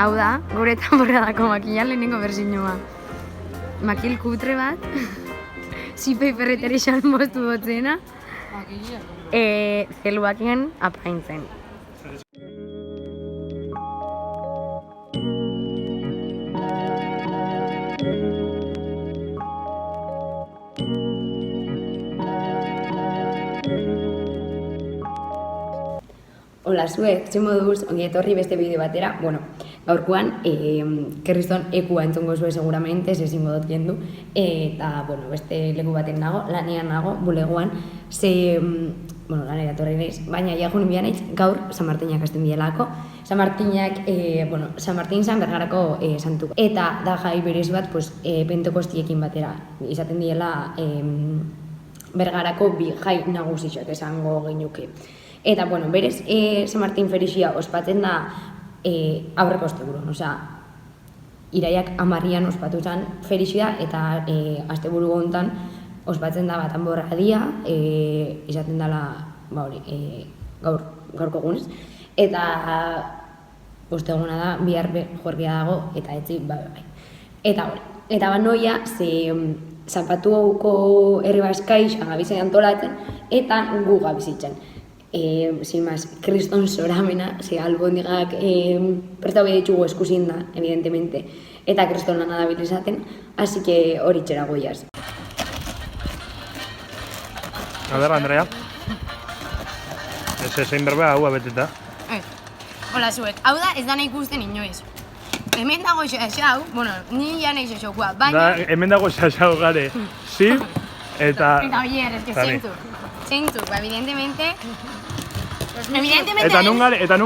hau da, gure tamborradako makillan lehenengo berzinua. Makil kutre bat, zipei ferreterisan moztu botzena, zeluakien apaintzen. Hola zuek, ze moduz, ongi etorri beste bideo batera. Bueno, gaurkoan, Kerriston ekua entzongo zuen seguramente, ez ezingo dut jendu. Eta, bueno, beste leku baten nago, lanean nago, bulegoan, lanera etorri naiz, baina jagun bian naiz, gaur San Martinak hasten dielako. San Martinak, San Martin zan Bergarako santuko. Eta da jai berez bat, pentokostiekin batera, izaten diela Bergarako bi jai nagusitxoak esango genuke. Eta, bueno, berez, San Martin Ferixia ospatzen da aurreko asteburuan, osea, iraiak 10an ospatu zen Ferixia eta asteburu hontan ospatzen da bat anborradia, izaten dela, gaurko egunez, eta osteguna da, bihar jorgia dago, eta etzi, bai. Eta banoia, zapatu hauko herri baskaix agabizai antolatzen, eta gu gabizitzen. Sin más, Kriston zoramena, albondigak prestau behar ditugu eskusin da, evidentemente, eta Kriston lana dabil izaten, así que hori txera goiaz. A ver, Andrea. Ez zein berbea hau abeteta. Hola zuek, hau da ez dana ikusten inoiz. Hemen dago xaxau, bueno, ni ja nahi xaxaukua, baina... Hemen dago xaxau gare, zip, eta... Eta oier, ez que zeintzuk, evidentemente... Eta nun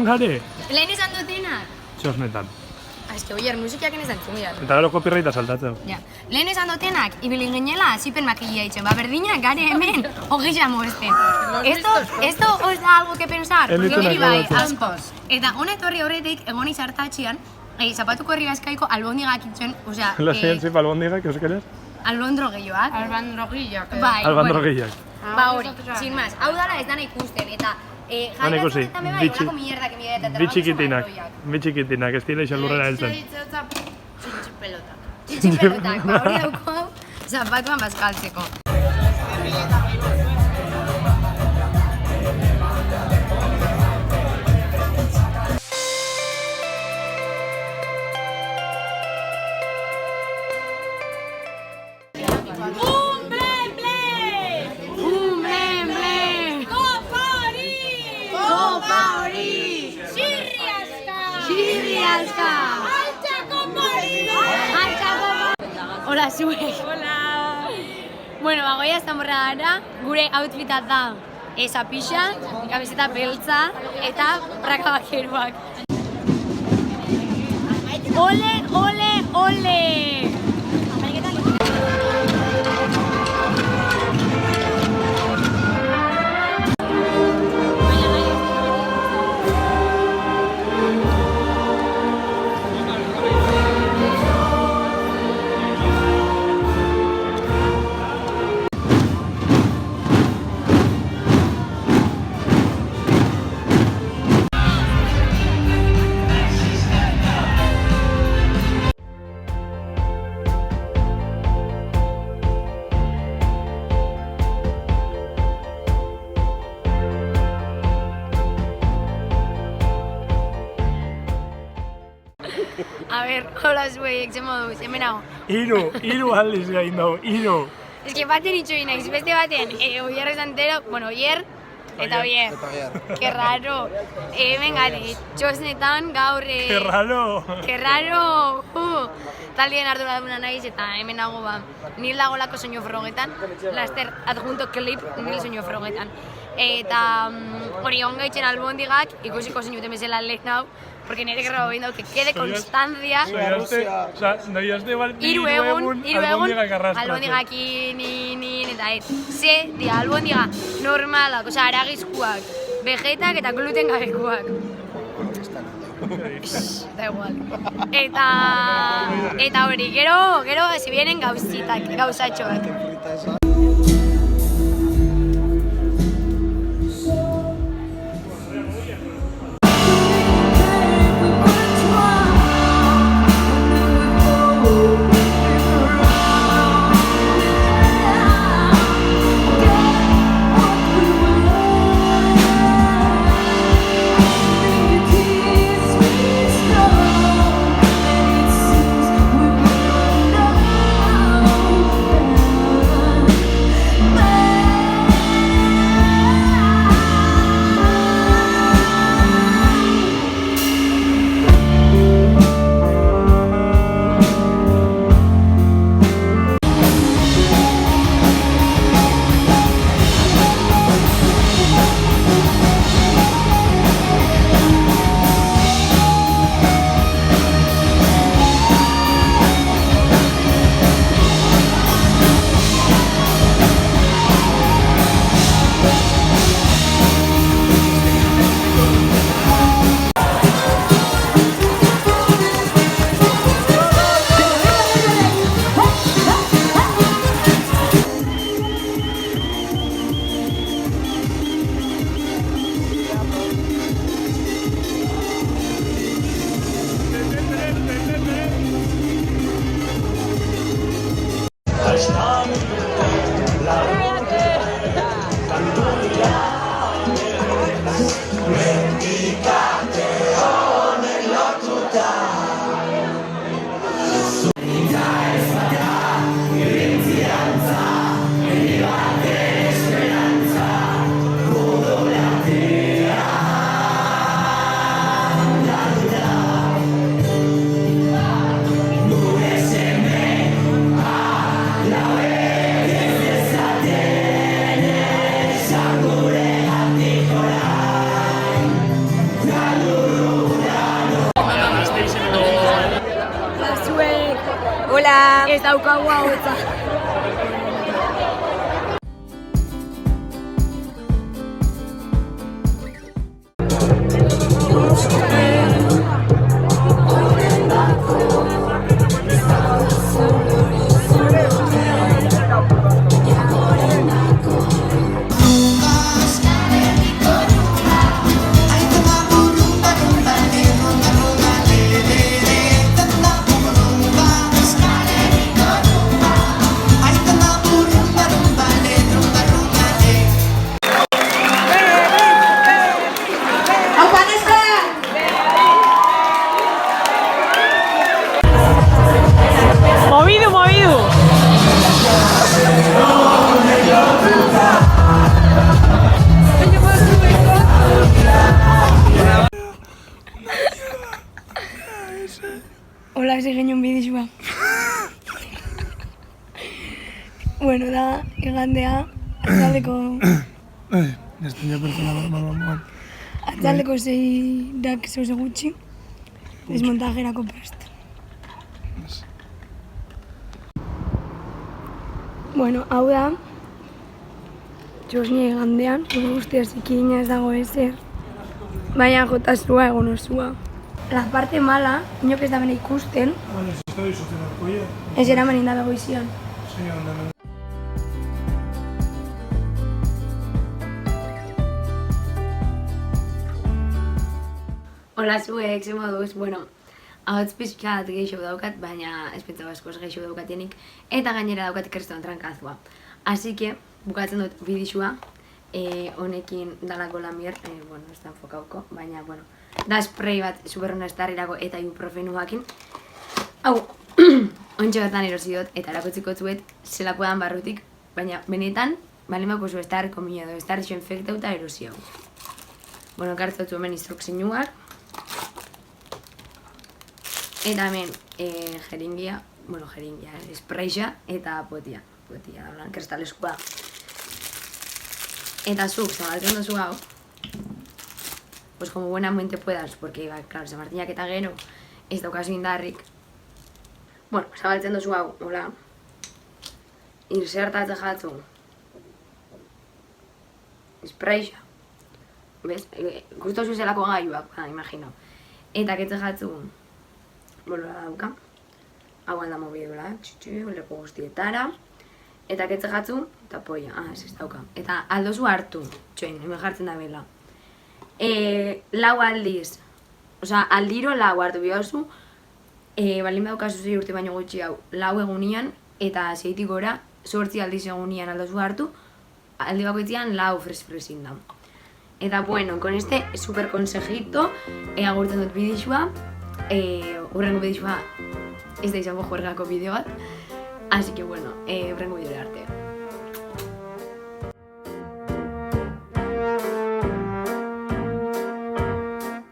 gare? Lehen esan dutenak. Txosnetan. Ez que oier, musikiak enezan txungiar. Eta gero kopirreita saltatzen. Lehen esan dutenak, ibili ginela, zipen makillia itxen, berdinak gare hemen, hogei moesten. Esto os da algo que pensar, porque niri bai, askoz. Eta honetorri horretik, egon izartatxian, zapatuko herri bazkaiko albondigak itxen, osea... La zientzip albondigak, euskeraz? Albondrogeioak. Bai, Albondrogeioak. Ba hori, sin más, hau dala ez dana ikusten, eta... Han ikusi, bitxikitinak, ez dira izan lurrera heltzen. Txintxipelotak, ba hori dauko hau, zapatuan bazkaltzeko. Hola zuek! Hola! Bueno, bagoia ez tamborra gara, gure outfitat da zapixa, kamiseta beltza eta praka bakeruak. Ole, ole, ole! A ver, hola zuek, ze moduz, hemen hau. Hiru aldiz gain dago, hiru. Ez que baten itxoin naiz, beste baten, oier esantero, bueno, oier, eta oier. Que raro. Hemen gari, txosnetan gaur... Que raro. Que raro. Taldien arduraduna naiz, eta hemen dago ba, nil dagolako soinu frogetan, laster adjunto klip nil soinu frogetan. Eta hori ongaitzen albondigak, ikusiko zinuten bezala lehen hau, porque nire gerra behin dau, que quede constancia. Hiru egun albondigakin, eta ze, dia, albondiga normalak, oza, aragizkuak, vegetak eta gluten gabekuak. Da igual. Eta hori, gero, se vienen gauzitak, gauzatxoak. Ez daukagu ahotsa. Movido, movido. Hola, ese genio bidezua. Bueno, da, igandea, atzaldeko... Ez dira pertsona normal. Atzaldeko 6 zauze gutxi. Desmontajerako prest. Bueno, hau da, txosnia igandean, guztia zikirina ez dago ezer, baina jota zua egon osua. La parte mala, inok ez da bena ikusten, Baina, ez da dizuzen arkoia. ez eraman indabe goizian. Zein ondan. Hola zuek, ze moduz, bueno, ahots pixkat gehiago daukat, baina ez pentsa askoz gehiago daukatenik, eta gainera daukat kriston trankazua. Así que, bukatzen dut bidixua, honekin dalako lamier, bueno, ez da enfokauko, baina, bueno, da spray bat superrona estarrirako eta ibuprofenuakin. Hau, ontsa bertan erosi dut, eta erakotziko zuet, zelako dan barrutik, baina benetan, balen bako zu estarriko mina edo, estarrixo infektauta erosi hau. Bueno, kartzotzu hemen instrukzioak, eta hemen jeringia, sprayxa eta potia da blan, kristalezkoa. Eta zuk, zabaltzen duzu hau, pues como buenamente puedas, porque, claro, San Martinak eta gero, ez daukazu indarrik. Bueno, zabaltzen duzu hau, hola, insertatzen jatzu, sprayxa, bez, gusto zuzelako gaiuak, imagino. Eta ketze jatzu, bolola dauka, hau alda mobidula, lepo guztietara, eta ketze jatzu, eta poia, ez dauka. Eta aldozu hartu, txoin, hemen jartzen da bela. Lau aldiz, oza, aldiro lau hartu bihauzu, balin badaukazu 6 urte baino gutxi hau, lau egunian, eta 6tik gora, 8 aldiz egunian aldozu hartu, aldi bakoitzean lau fresin da. Eta bueno, con este super consejito, agurtzen dut bidixua, hurrengo bidixua ez da izango juergako bideo bat, así que bueno, hurrengo bideo arte.